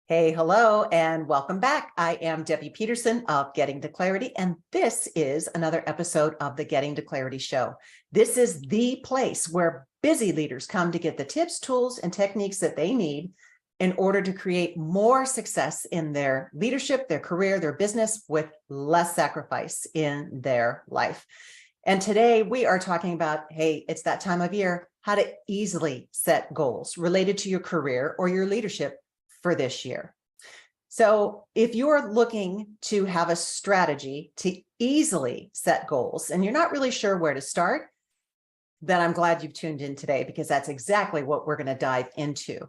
Hey, hello, and welcome back. I am Debbie Peterson of Getting to Clarity, and this is another episode of the Getting to Clarity show. This is the place where busy leaders come to get the tips, tools, and techniques that they need in order to create more success in their leadership, their career, their business with less sacrifice in their life. And today we are talking about, hey, it's that time of year, how to easily set goals related to your career or your leadership for this year. So if you're looking to have a strategy to easily set goals and you're not really sure where to start, then I'm glad you've tuned in today, because that's exactly what we're going to dive into.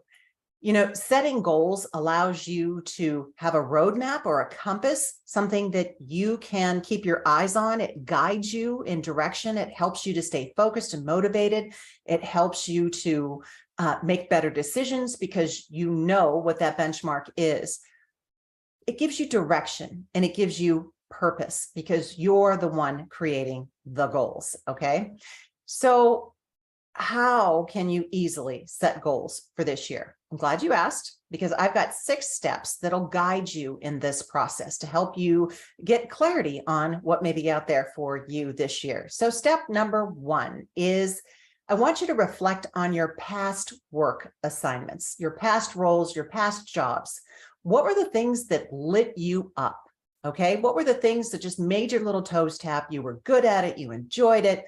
You know, setting goals allows you to have a roadmap or a compass, something that you can keep your eyes on. It guides you in direction. It helps you to stay focused and motivated. It helps you to make better decisions because you know what that benchmark is. It gives you direction and it gives you purpose because you're the one creating the goals. Okay. So how can you easily set goals for this year? I'm glad you asked, because I've got 6 steps that'll guide you in this process to help you get clarity on what may be out there for you this year. So step number 1 is I want you to reflect on your past work assignments, your past roles, your past jobs. What were the things that lit you up? Okay. What were the things that just made your little toes tap? You were good at it. You enjoyed it.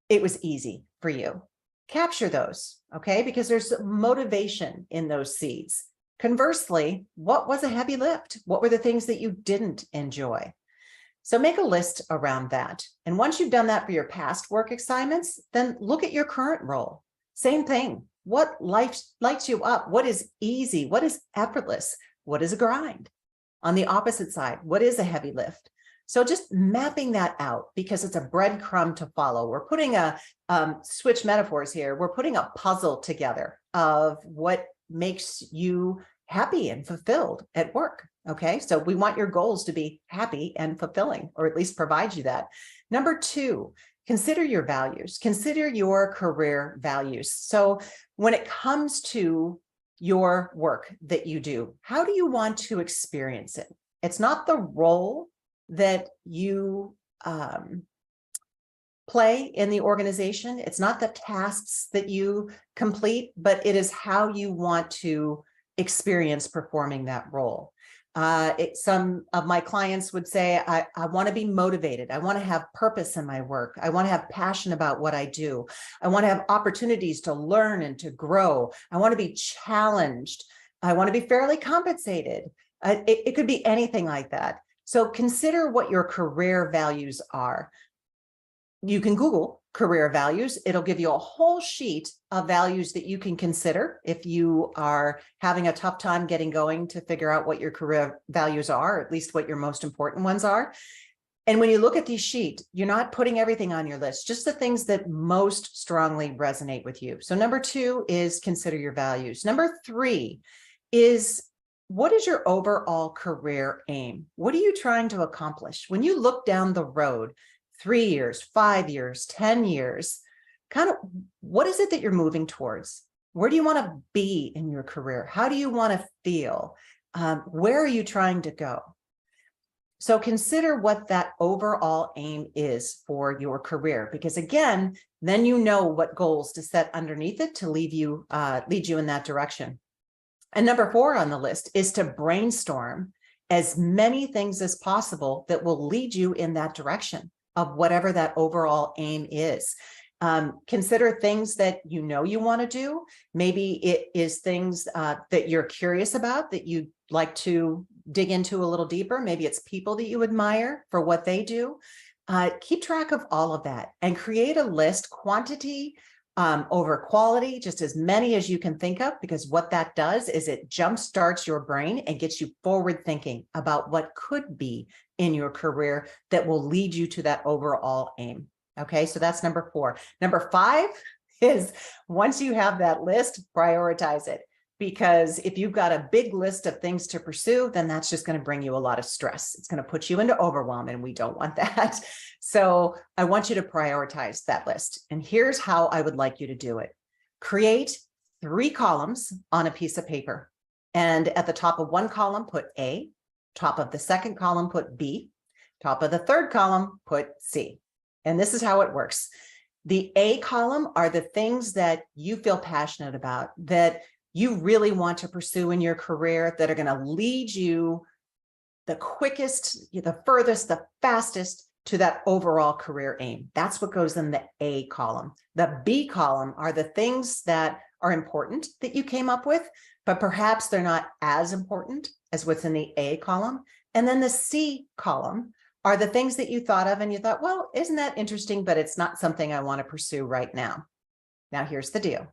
It was easy for you. Capture those. Okay. Because there's motivation in those seeds. Conversely, what was a heavy lift? What were the things that you didn't enjoy? So make a list around that. And once you've done that for your past work assignments, then look at your current role. Same thing. What lights you up? What is easy? What is effortless? What is a grind? On the opposite side, what is a heavy lift? So just mapping that out, because it's a breadcrumb to follow. We're putting switch metaphors here. We're putting a puzzle together of what makes you happy and fulfilled at work. Okay, so we want your goals to be happy and fulfilling, or at least provide you that. Number 2, consider your values. Consider your career values. So when it comes to your work that you do, how do you want to experience it? It's not the role that you play in the organization. It's not the tasks that you complete, but it is how you want to experience performing that role. Some of my clients would say, I want to be motivated. I want to have purpose in my work. I want to have passion about what I do. I want to have opportunities to learn and to grow. I want to be challenged. I want to be fairly compensated. It could be anything like that. So consider what your career values are. You can Google career values. It'll give you a whole sheet of values that you can consider if you are having a tough time getting going to figure out what your career values are, or at least what your most important ones are. And when you look at these sheets, you're not putting everything on your list, just the things that most strongly resonate with you. So number 2 is consider your values. Number 3 is, what is your overall career aim? What are you trying to accomplish? When you look down the road, 3 years, 5 years, 10 years, kind of what is it that you're moving towards? Where do you want to be in your career? How do you want to feel? Where are you trying to go? So consider what that overall aim is for your career, because again, then you know what goals to set underneath it to lead you in that direction. And number 4 on the list is to brainstorm as many things as possible that will lead you in that direction of whatever that overall aim is. Consider things that you know you want to do. Maybe it is things that you're curious about, that you'd like to dig into a little deeper. Maybe it's people that you admire for what they do. Keep track of all of that and create a list, quantity over quality, just as many as you can think of, because what that does is it jumpstarts your brain and gets you forward thinking about what could be in your career that will lead you to that overall aim. Okay, so that's number 4. Number 5 is, once you have that list, prioritize it. Because if you've got a big list of things to pursue, then that's just going to bring you a lot of stress. It's going to put you into overwhelm, and we don't want that. So I want you to prioritize that list. And here's how I would like you to do it. Create 3 columns on a piece of paper. And at the top of one column, put A, top of the second column, put B, top of the third column, put C. And this is how it works. The A column are the things that you feel passionate about, that you really want to pursue in your career, that are going to lead you the quickest, the furthest, the fastest to that overall career aim. That's what goes in the A column. The B column are the things that are important that you came up with, but perhaps they're not as important as what's in the A column. And then the C column are the things that you thought of and you thought, well, isn't that interesting, but it's not something I want to pursue right now. Now, here's the deal.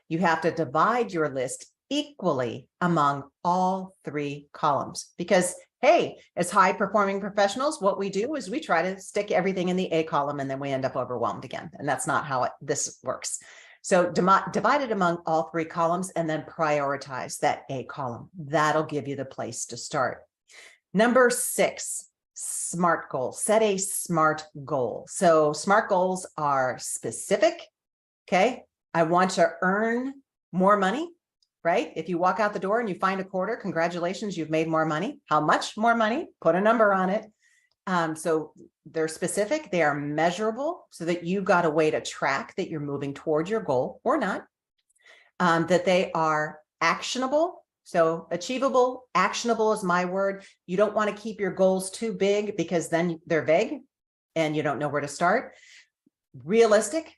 You have to divide your list equally among all three columns because, hey, as high performing professionals, what we do is we try to stick everything in the A column and then we end up overwhelmed again. And that's not how this works. So divide it among all three columns and then prioritize that A column. That'll give you the place to start. Number 6, SMART goals. Set a SMART goal. So SMART goals are specific. Okay. I want to earn more money, right? If you walk out the door and you find a quarter, congratulations, you've made more money. How much more money? Put a number on it. So they're specific, they are measurable so that you've got a way to track that you're moving towards your goal or not, that they are actionable. So achievable, actionable is my word. You don't want to keep your goals too big because then they're vague and you don't know where to start. Realistic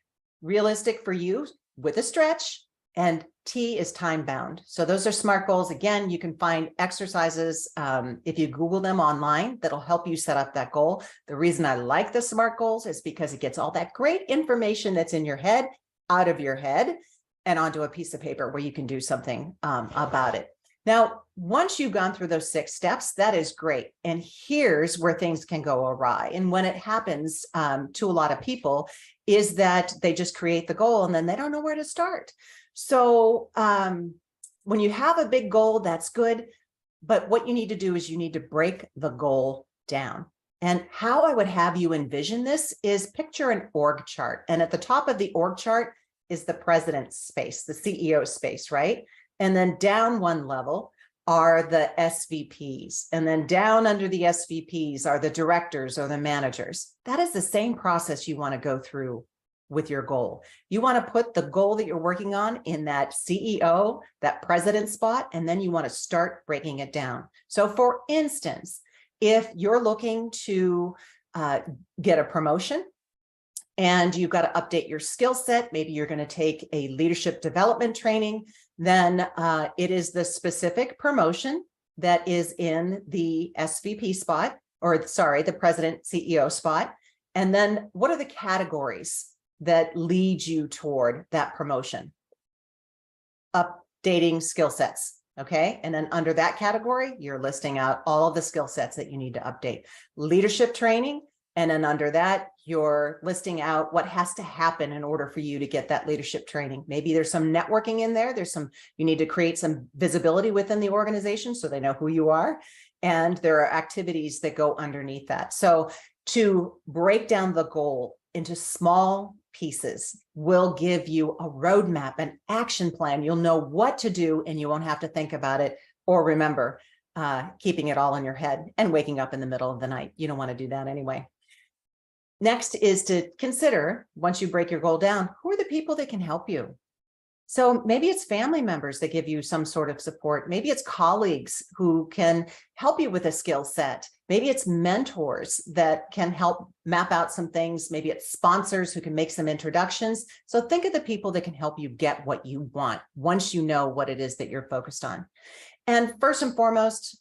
for you with a stretch, and T is time bound. So those are SMART goals. Again, you can find exercises if you Google them online that'll help you set up that goal. The reason I like the SMART goals is because it gets all that great information that's in your head out of your head and onto a piece of paper where you can do something about it. Now, once you've gone through those 6 steps, that is great. And here's where things can go awry. And when it happens to a lot of people is that they just create the goal and then they don't know where to start. So when you have a big goal, that's good. But what you need to do is you need to break the goal down. And how I would have you envision this is picture an org chart. And at the top of the org chart is the president's space, the CEO space, right? And then down one level are the SVPs. And then down under the SVPs are the directors or the managers. That is the same process you want to go through with your goal. You want to put the goal that you're working on in that CEO, that president spot, and then you want to start breaking it down. So for instance, if you're looking to get a promotion, and you've got to update your skill set, maybe you're going to take a leadership development training, then it is the specific promotion that is in the SVP spot, or sorry, the president CEO spot. And then what are the categories that lead you toward that promotion? Updating skill sets. Okay. And then under that category, you're listing out all of the skill sets that you need to update. Leadership training. And then under that, you're listing out what has to happen in order for you to get that leadership training. Maybe there's some networking in there. You need to create some visibility within the organization so they know who you are. And there are activities that go underneath that. So to break down the goal into small pieces will give you a roadmap, an action plan. You'll know what to do and you won't have to think about it or remember keeping it all in your head and waking up in the middle of the night. You don't want to do that anyway. Next is to consider, once you break your goal down, who are the people that can help you? So maybe it's family members that give you some sort of support. Maybe it's colleagues who can help you with a skill set. Maybe it's mentors that can help map out some things. Maybe it's sponsors who can make some introductions. So think of the people that can help you get what you want once you know what it is that you're focused on. And first and foremost,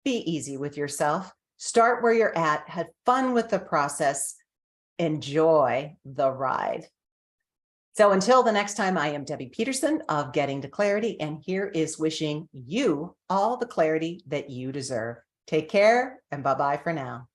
be easy with yourself. Start where you're at, have fun with the process, enjoy the ride. So until the next time, I am Debbie Peterson of Getting to Clarity, and here is wishing you all the clarity that you deserve. Take care and bye-bye for now.